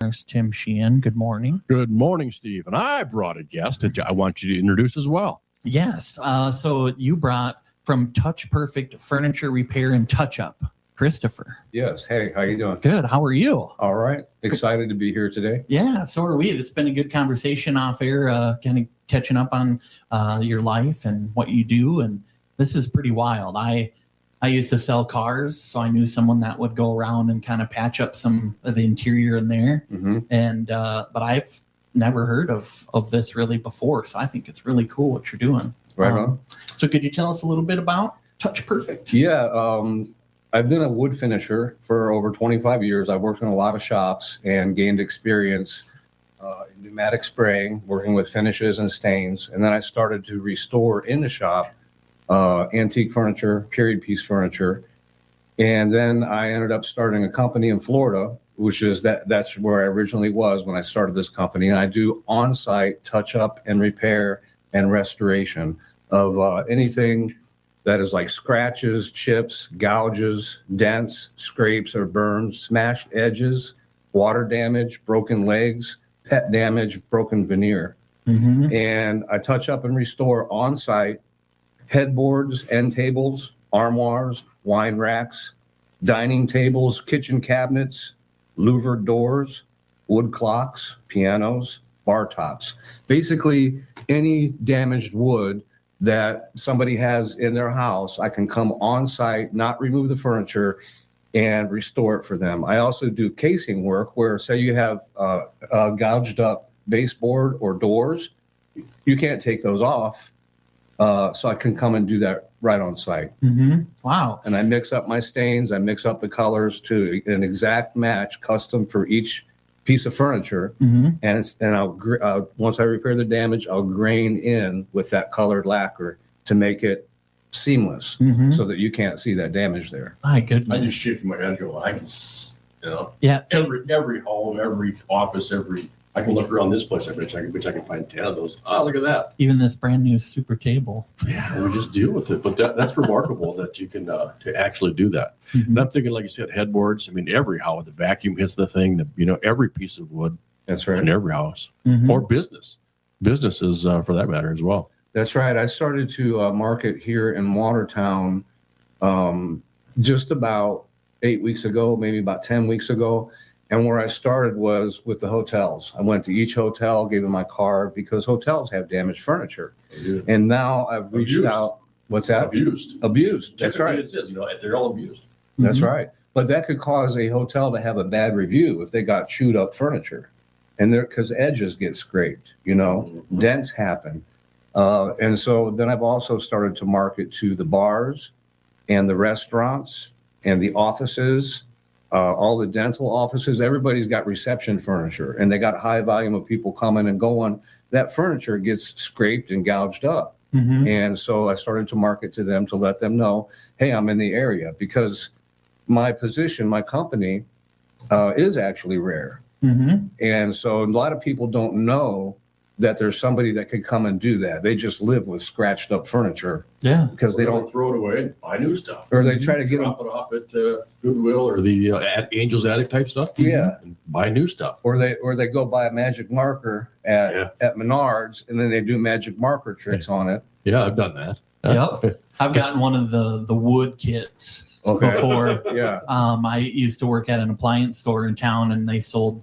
There's Tim Sheehan. Good morning. Good morning, Steve. And I brought a guest that I want you to introduce as well. Yes. So you brought from Touch Perfect Furniture Repair and Touch Up, Christopher. Yes. Hey, how you doing? Good. How are you? All right. Excited to be here today. Yeah, so are we. It's been a good conversation off air, kind of catching up on your life and what you do. And this is pretty wild. I used to sell cars, so I knew someone that would go around and kind of patch up some of the interior in there. Mm-hmm. And but I've never heard of this really before, so I think it's really cool what you're doing. Right on. So could you tell us a little bit about Touch Perfect? Yeah. I've been a wood finisher for over 25 years. I've worked in a lot of shops and gained experience in pneumatic spraying, working with finishes and stains. And then I started to restore in the shop antique furniture, period piece furniture. And then I ended up starting a company in Florida, which is that's where I originally was when I started this company. And I do on-site touch-up and repair and restoration of anything that is like scratches, chips, gouges, dents, scrapes or burns, smashed edges, water damage, broken legs, pet damage, broken veneer. Mm-hmm. And I touch up and restore on-site headboards, end tables, armoires, wine racks, dining tables, kitchen cabinets, louvered doors, wood clocks, pianos, bar tops. Basically, any damaged wood that somebody has in their house, I can come on site, not remove the furniture, and restore it for them. I also do casing work where, say you have a gouged up baseboard or doors, you can't take those off. So I can come and do that right on site. Mm-hmm. Wow. And I mix up my stains. I mix up the colors to an exact match, custom for each piece of furniture. Mm-hmm. And I'll once I repair the damage, I'll grain in with that colored lacquer to make it seamless, Mm-hmm. so that you can't see that damage there. My goodness. I just shake my head and go, Yeah. every home, every office, I can look around this place. I bet I can find 10 of those. Oh, look at that. Even this brand new super table. Yeah, we just deal with it. But that's remarkable that you can to actually do that. Mm-hmm. And I'm thinking, like you said, headboards. I mean, every house, the vacuum hits the thing, every piece of wood That's right. in every house Mm-hmm. or businesses for that matter as well. That's right. I started to market here in Watertown just about 8 weeks ago, maybe about 10 weeks ago. And where I started was with the hotels. I went to each hotel, gave them my card because hotels have damaged furniture. And now I've reached Abused. out. What's that? Abused. That's right. It is. They're all abused. That's Mhm. right. But that could cause a hotel to have a bad review if they got chewed up furniture. And because edges get scraped, dents happen. And so then I've also started to market to the bars and the restaurants and the offices, all the dental offices. Everybody's got reception furniture and they got high volume of people coming and going. That furniture gets scraped and gouged up. Mm-hmm. And so I started to market to them to let them know, hey, I'm in the area, because my position, my company is actually rare. Mm-hmm. And so a lot of people don't know that there's somebody that could come and do that. They just live with scratched up furniture Yeah. because they don't, throw it away and buy new stuff. or they try to get them. Drop it off at Goodwill or the Angel's Attic type stuff. Yeah. And buy new stuff. Or they go buy a magic marker at Menards, and then they do magic marker tricks on it. Yeah, I've done that. Yep. I've gotten one of the wood kits before. Yeah. I used to work at an appliance store in town, and they sold,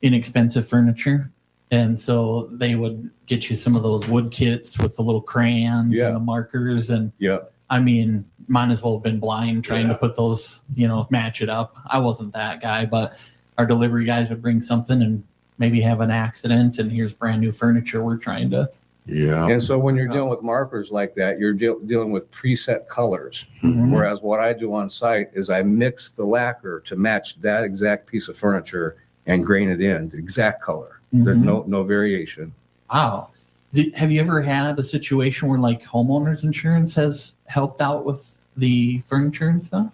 inexpensive furniture. And so they would get you some of those wood kits with the little crayons Yeah. and the markers. And Yeah. I mean, might as well have been blind trying to put those, match it up. I wasn't that guy, but our delivery guys would bring something and maybe have an accident, and here's brand new furniture we're trying to. Yeah. And so when you're dealing with markers like that, you're dealing with preset colors. Mhm. Whereas what I do on site is I mix the lacquer to match that exact piece of furniture and grain it in the exact color. There's Mhm. no variation. Wow. Have you ever had a situation where like homeowners insurance has helped out with the furniture and stuff?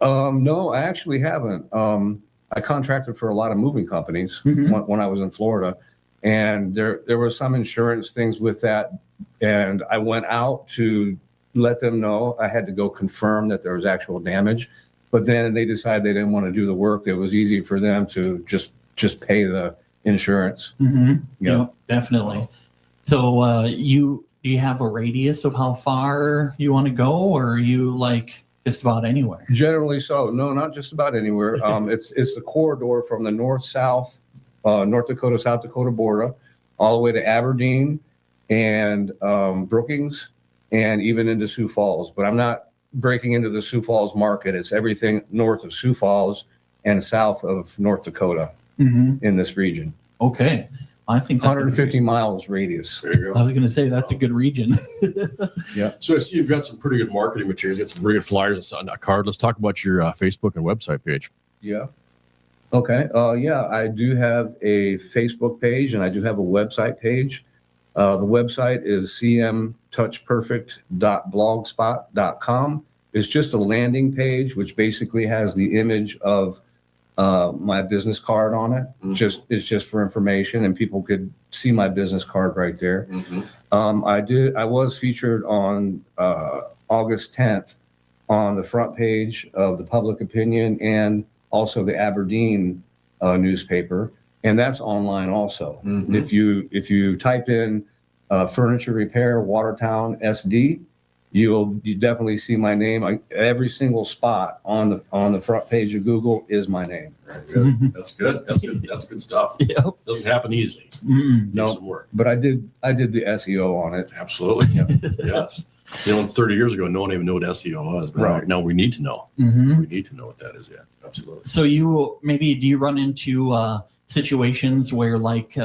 No, I actually haven't. I contracted for a lot of moving companies Mhm. when I was in Florida, and there were some insurance things with that. And I went out to let them know I had to go confirm that there was actual damage. But then they decided they didn't want to do the work. It was easy for them to just pay the insurance. Mm-hmm. Yeah. Yep, definitely. So do you have a radius of how far you want to go, or are you like just about anywhere? Generally so. No, not just about anywhere. It's the corridor from the north-south, North Dakota, South Dakota border, all the way to Aberdeen and Brookings and even into Sioux Falls. But I'm not breaking into the Sioux Falls market. It's everything north of Sioux Falls and south of North Dakota in this region. Okay. I think that's 150 miles radius. There you I go. was going to say that's a good region. So I see you've got some pretty good marketing materials. You got some pretty good flyers on that card. Let's talk about your Facebook and website page. Yeah. Okay. Yeah, I do have a Facebook page and I do have a website page. The website is cmtouchperfect.blogspot.com. It's just a landing page, which basically has the image of my business card on it. It's just for information, and people could see my business card right there. I was featured on August 10th on the front page of the Public Opinion and also the Aberdeen newspaper, and that's online also. If you type in furniture repair Watertown SD, you definitely see my name. Every single spot on the front page of Google is my name. Very good. That's good. That's good. That's good stuff. Yep. Doesn't happen easily. No. Takes some work. But I did the SEO on it. Absolutely. Yes. 30 years ago, no one even knew what SEO was. But Right. now we need to know. Mm-hmm. We need to know what that is. Yeah, absolutely. So do you run into situations where like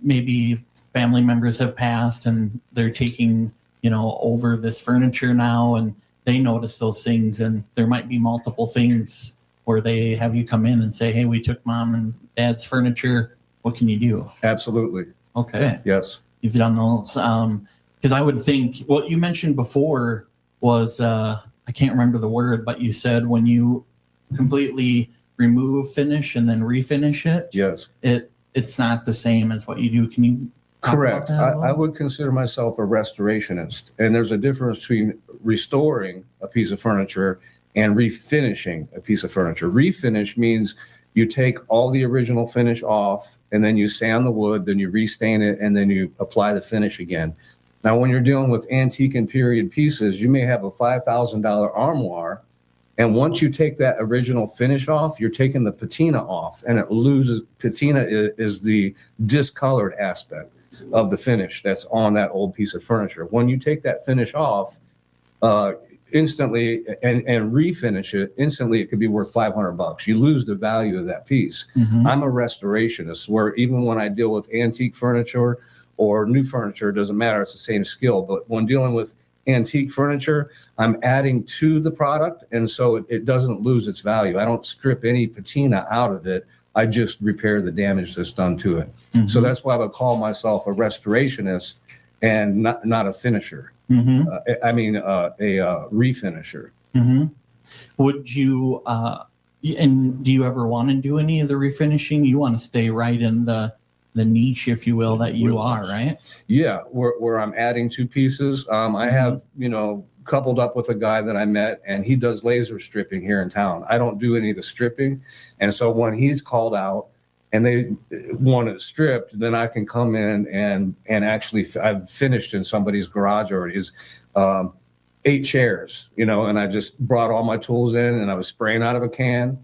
maybe family members have passed and they're taking, over this furniture now, and they notice those things, and there might be multiple things where they have you come in and say, hey, we took mom and dad's furniture. What can you do? Absolutely. Okay. Yes. You've done those. Because I would think what you mentioned before was, I can't remember the word, but you said when you completely remove finish and then refinish it, Yes. it's not the same as what you do. Can you talk Correct. about that a little? I would consider myself a restorationist, and there's a difference between restoring a piece of furniture and refinishing a piece of furniture. Refinish means you take all the original finish off, and then you sand the wood, then you restain it, and then you apply the finish again. Now, when you're dealing with antique and period pieces, you may have a $5,000 armoire, and once you take that original finish off, you're taking the patina off, and it loses. Patina is the discolored aspect of the finish that's on that old piece of furniture. When you take that finish off instantly and refinish it, instantly it could be worth $500. You lose the value of that piece. Mhm. I'm a restorationist, where even when I deal with antique furniture or new furniture, it doesn't matter, it's the same skill. But when dealing with antique furniture, I'm adding to the product, and so it doesn't lose its value. I don't strip any patina out of it. I just repair the damage that's done to it. So that's why I would call myself a restorationist and not a finisher. Mhm. A refinisher. Mm-hmm. Would you, and do you ever want to do any of the refinishing? You want to stay right in the niche, if you will, that you are, right? Yeah, where I'm adding two pieces. I have, coupled up with a guy that I met, and he does laser stripping here in town. I don't do any of the stripping. And so when he's called out and they want it stripped, then I can come in and actually, I've finished in somebody's garage already. Is 8 chairs, and I just brought all my tools in, and I was spraying out of a can,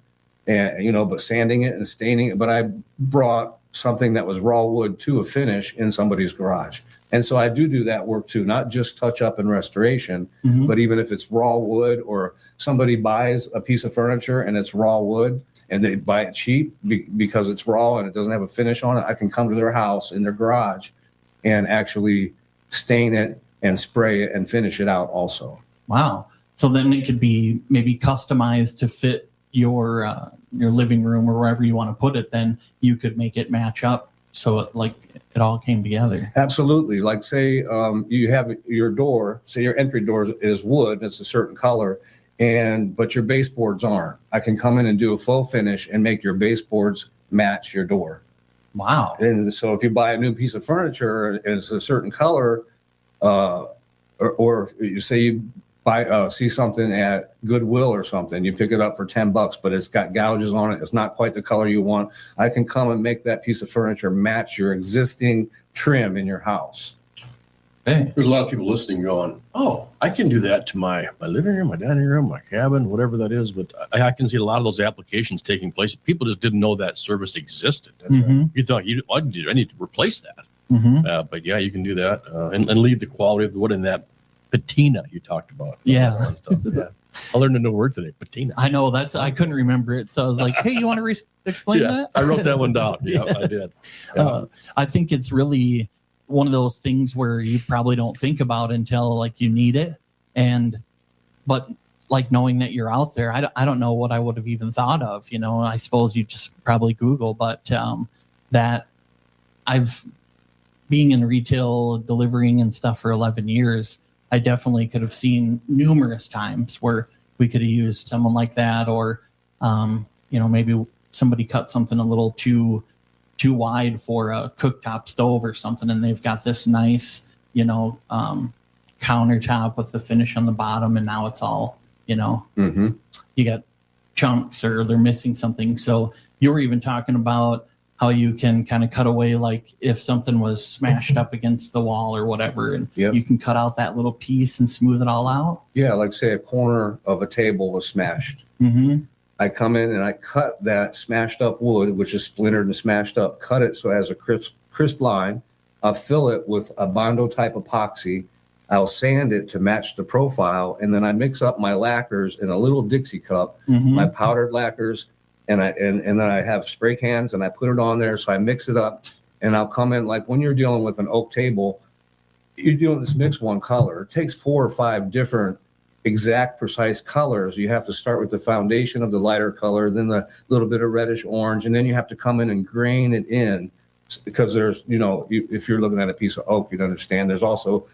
and but sanding it and staining it. But I brought something that was raw wood to a finish in somebody's garage. And so I do that work too, not just touch up and restoration, but even if it's raw wood, or somebody buys a piece of furniture and it's raw wood and they buy it cheap because it's raw and it doesn't have a finish on it, I can come to their house in their garage and actually stain it and spray it and finish it out also. Wow. So then it could be maybe customized to fit your living room or wherever you want to put it. Then you could make it match up so it all came together. Absolutely. Like say you have your door, say your entry door is wood, it's a certain color, but your baseboards aren't. I can come in and do a faux finish and make your baseboards match your door. Wow. And so if you buy a new piece of furniture and it's a certain color, or you say you see something at Goodwill or something, you pick it up for $10, but it's got gouges on it. It's not quite the color you want. I can come and make that piece of furniture match your existing trim in your house. Hey. There's a lot of people listening going, oh, I can do that to my living room, my dining room, my cabin, whatever that is. But I can see a lot of those applications taking place. People just didn't know that service existed. You thought, I need to replace that. But yeah, you can do that and leave the quality of the wood in that patina you talked about. Yeah. I learned a new word today, patina. I know I couldn't remember it. So I was like, hey, you want to explain that? I wrote that one down. Yeah, I did. Yeah. I think it's really one of those things where you probably don't think about until like you need it. But like knowing that you're out there, I don't know what I would have even thought of, I suppose you just probably Google, but that being in retail delivering and stuff for 11 years, I definitely could have seen numerous times where we could have used someone like that, or, maybe somebody cut something a little too wide for a cooktop stove or something, and they've got this nice, countertop with the finish on the bottom, and now it's all, you got chunks or they're missing something. So you were even talking about how you can kind of cut away, like if something was smashed up against the wall or whatever, and you can cut out that little piece and smooth it all out. Yeah, like say a corner of a table was smashed. I come in and I cut that smashed up wood, which is splintered and smashed up, cut it so it has a crisp line. I'll fill it with a Bondo type epoxy. I'll sand it to match the profile, and then I mix up my lacquers in a little Dixie cup, my powdered lacquers, and then I have spray cans and I put it on there. So I mix it up, and I'll come in like when you're dealing with an oak table, you're doing this mix one color. It takes 4 or 5 different exact precise colors. You have to start with the foundation of the lighter color, then the little bit of reddish orange, and then you have to come in and grain it in, because there's, if you're looking at a piece of oak, you'd understand there's also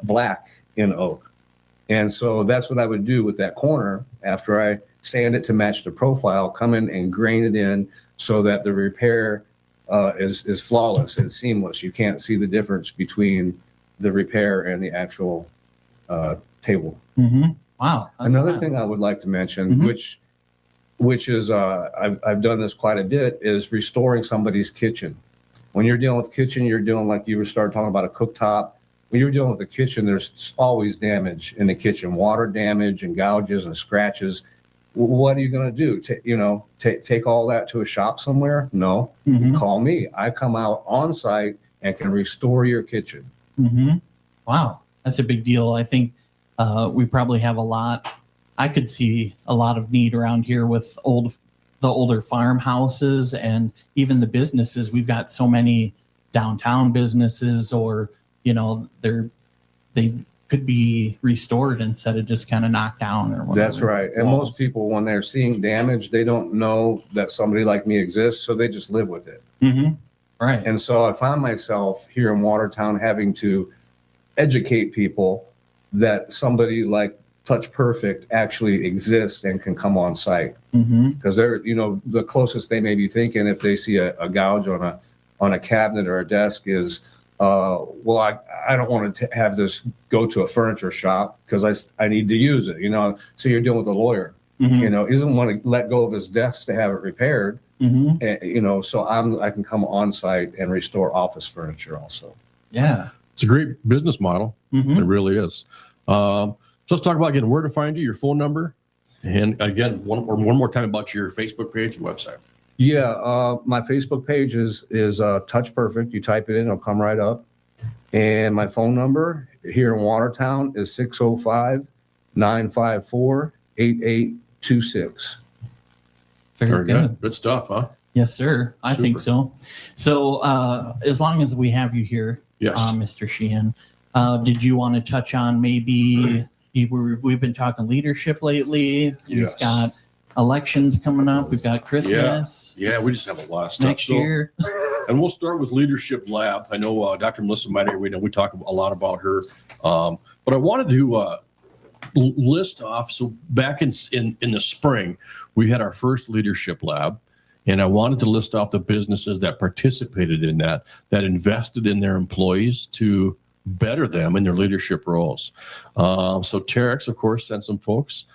black in oak. And so that's what I would do with that corner after I sand it to match the profile, come in and grain it in so that the repair is flawless and seamless. You can't see the difference between the repair and the actual table. Wow. Another thing I would like to mention, which is I've done this quite a bit, is restoring somebody's kitchen. When you're dealing with kitchen, you're dealing, like you were starting talking about, a cooktop. When you're dealing with the kitchen, there's always damage in the kitchen, water damage and gouges and scratches. What are you going to do? Take all that to a shop somewhere? No. Call me. I come out on site and can restore your kitchen. Wow. That's a big deal. I think we probably have I could see a lot of need around here with the older farmhouses and even the businesses. We've got so many downtown businesses, or, they could be restored instead of just kind of knocked down or whatever. That's right. And most people, when they're seeing damage, they don't know that somebody like me exists, so they just live with it. Right. And so I found myself here in Watertown having to educate people that somebody like Touch Perfect actually exists and can come on site, because they're, the closest they may be thinking if they see a gouge on a cabinet or a desk is, well, I don't want to have this go to a furniture shop because I need to use it, So you're dealing with a lawyer, he doesn't want to let go of his desk to have it repaired, and, so I can come on site and restore office furniture also. Yeah, it's a great business model. It really is. So let's talk about again where to find you, your phone number, and again one more time about your Facebook page and website. Yeah, my Facebook page is Touch Perfect. You type it in, it'll come right up. And my phone number here in Watertown is 605-954-8826. Very good. Good stuff, huh? Yes, sir. I think so. So as long as we have you here, yes, Mr. Sheehan, did you want to touch on maybe we've been talking leadership lately? We've got elections coming up. We've got Christmas. Yeah, we just have a lot of stuff next year. And we'll start with Leadership Lab. I know Dr. Melissa Meyer, we talk a lot about her. But I wanted to list off. So back in the spring, we had our first Leadership Lab. And I wanted to list off the businesses that participated in that invested in their employees to better them in their leadership roles. So Terex, of course, sent some folks.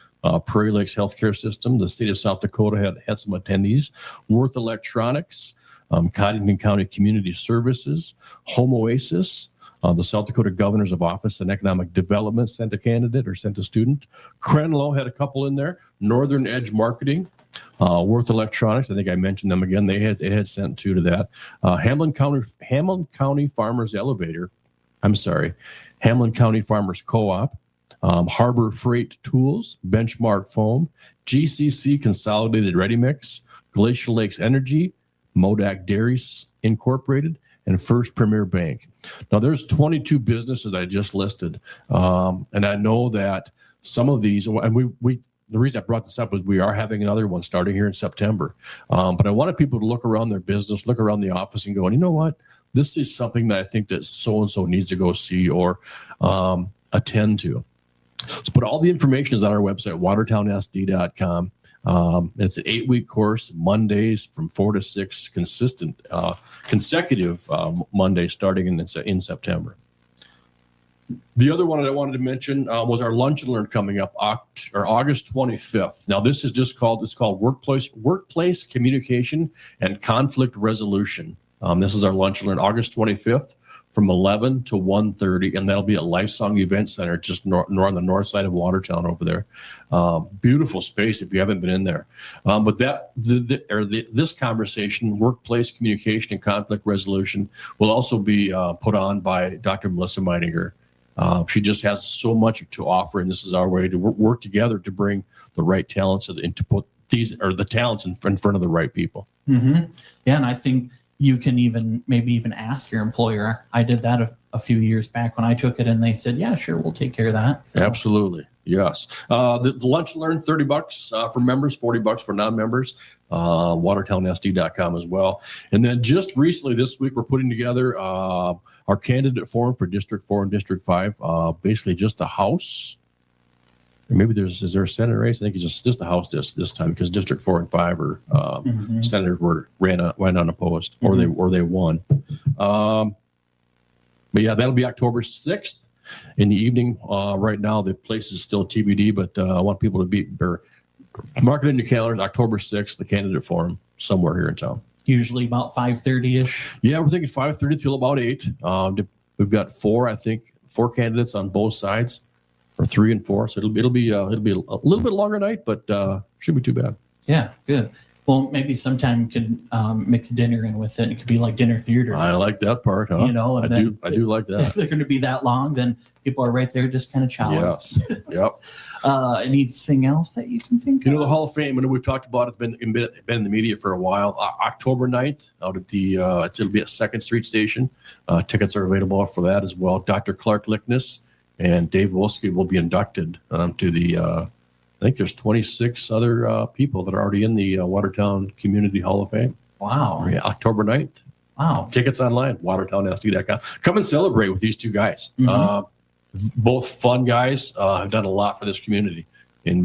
Prairie Lakes Healthcare System, the state of South Dakota had some attendees. Worth Electronics, Cottington County Community Services, Home Oasis, the South Dakota Governor's Office and Economic Development sent a candidate or sent a student. Crenlow had a couple in there. Northern Edge Marketing, Worth Electronics, I think I mentioned them again. They had sent two to that. Hamlin County Farmers Elevator. I'm sorry, Hamlin County Farmers Co-op. Harbor Freight Tools, Benchmark Foam, GCC Consolidated Ready Mix, Glacial Lakes Energy, Modak Dairies Incorporated, and First Premier Bank. Now, there's 22 businesses that I just listed, and I know that some of these, and the reason I brought this up is we are having another one starting here in September. But I wanted people to look around their business, look around the office, and go, and you know what? This is something that I think that so and so needs to go see or attend to. So, but all the information is on our website, watertownsd.com. It's an 8-week course, Mondays from 4 to 6, consecutive Mondays starting in September. The other one that I wanted to mention was our Lunch and Learn coming up August 25th. Now, this is it's called Workplace Communication and Conflict Resolution. This is our Lunch and Learn August 25th. From 11 to 1:30, and that'll be at Lifesong Event Center, just on the north side of Watertown over there. Beautiful space if you haven't been in there. But this conversation, workplace communication and conflict resolution, will also be put on by Dr. Melissa Meininger. She just has so much to offer, and this is our way to work together to bring the right talents and to put the talents in front of the right people. Mm-hmm. Yeah, and I think you can maybe even ask your employer. I did that a few years back when I took it, and they said, yeah, sure, we'll take care of that. So. Absolutely. Yes. The Lunch and Learn, $30 for members, $40 for non-members, watertownsd.com as well. And then just recently this week, we're putting together our candidate forum for District 4 and District 5, basically just a House. Or maybe is there a Senate race? I think it's just the House this time because District 4 and 5 are senators went unopposed or they won. But yeah, that'll be October 6th in the evening. Right now, the place is still TBD, but I want people to mark it in your calendars. October 6th, the candidate forum somewhere here in town. Usually about 5:30ish. Yeah, we're thinking 5:30 till about 8. We've got four candidates on both sides. Or 3 and 4, so it'll be a little bit longer night, but shouldn't be too bad. Yeah, good. Well, maybe sometime you could mix dinner in with it. It could be like dinner theater. I like that part, huh? I do like that. If they're going to be that long, then people are right there just kind of chowing. Yes. Yep. Anything else that you can think of? The Hall of Fame, and we've talked about it's been in the media for a while. October 9th, out at it'll be at 2nd Street Station. Tickets are available for that as well. Dr. Clark Lickness and Dave Wolski will be inducted to the, I think there's 26 other people that are already in the Watertown Community Hall of Fame. Wow. Yeah, October 9th. Wow. Tickets online, watertownsd.com. Come and celebrate with these two guys. Mm-hmm. Both fun guys, have done a lot for this community, and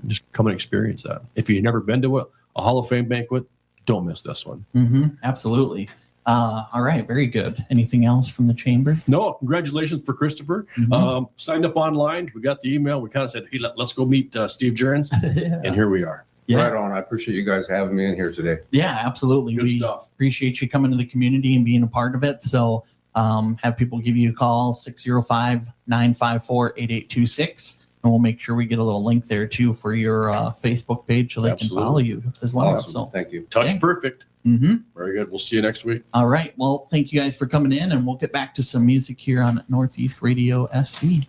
just come and experience that. If you've never been to a Hall of Fame banquet, don't miss this one. Mm-hmm. Absolutely. All right, very good. Anything else from the chamber? No, congratulations for Christopher. Mm-hmm. Signed up online. We got the email. We kind of said, hey, let's go meet Steve Jerens. Yeah. And here we are. Yeah. Right on. I appreciate you guys having me in here today. Yeah, absolutely. Good stuff. Appreciate you coming to the community and being a part of it. So have people give you a call, 605-954-8826. And we'll make sure we get a little link there, too, for your Facebook page so they can follow you as well. Awesome. So thank you. Touch perfect. Mm-hmm. Very good. We'll see you next week. All right. Well, thank you guys for coming in, and we'll get back to some music here on Northeast Radio SD.